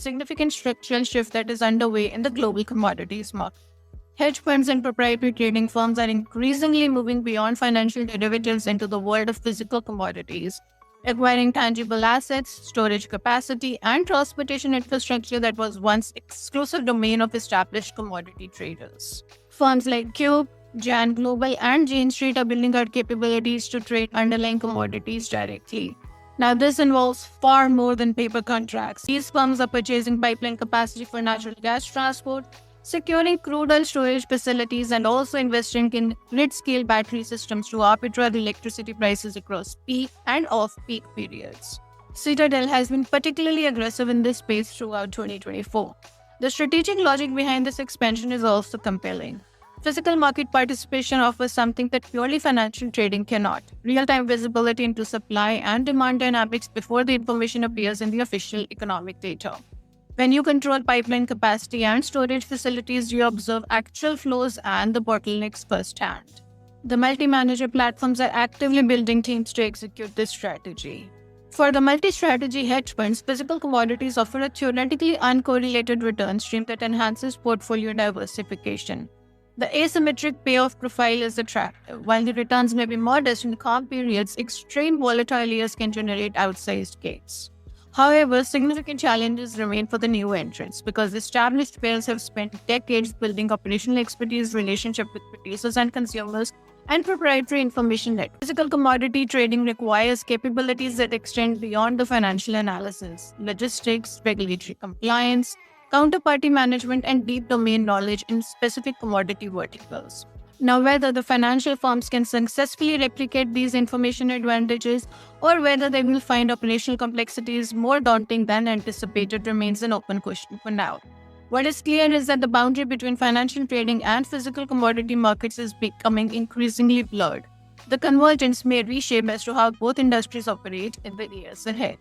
significant structural shift that is underway in the global commodities market. Hedge funds and proprietary trading firms are increasingly moving beyond financial derivatives into the world of physical commodities, acquiring tangible assets, storage capacity, and transportation infrastructure that was once exclusive domain of established commodity traders. Firms like Cube, Jan Global, and Jane Street are building out capabilities to trade underlying commodities directly. Now, this involves far more than paper contracts. These firms are purchasing pipeline capacity for natural gas transport, securing crude oil storage facilities, and also investing in grid-scale battery systems to arbitrage electricity prices across peak and off-peak periods. Citadel has been particularly aggressive in this space throughout 2024. The strategic logic behind this expansion is also compelling. Physical market participation offers something that purely financial trading cannot: real-time visibility into supply and demand dynamics before the information appears in the official economic data. When you control pipeline capacity and storage facilities, you observe actual flows and the bottlenecks firsthand. The multi-manager platforms are actively building teams to execute this strategy. For the multi-strategy hedge funds, physical commodities offer a theoretically uncorrelated return stream that enhances portfolio diversification. The asymmetric payoff profile is attractive. While the returns may be modest in calm periods, extreme volatile years can generate outsized gains. However, significant challenges remain for the new entrants because established players have spent decades building operational expertise, relationship with producers and consumers, and proprietary information networks. Physical commodity trading requires capabilities that extend beyond the financial analysis: logistics, regulatory compliance, counterparty management, and deep domain knowledge in specific commodity verticals. Now, whether the financial firms can successfully replicate these information advantages or whether they will find operational complexities more daunting than anticipated remains an open question for now. What is clear is that the boundary between financial trading and physical commodity markets is becoming increasingly blurred. The convergence may reshape as to how both industries operate in the years ahead.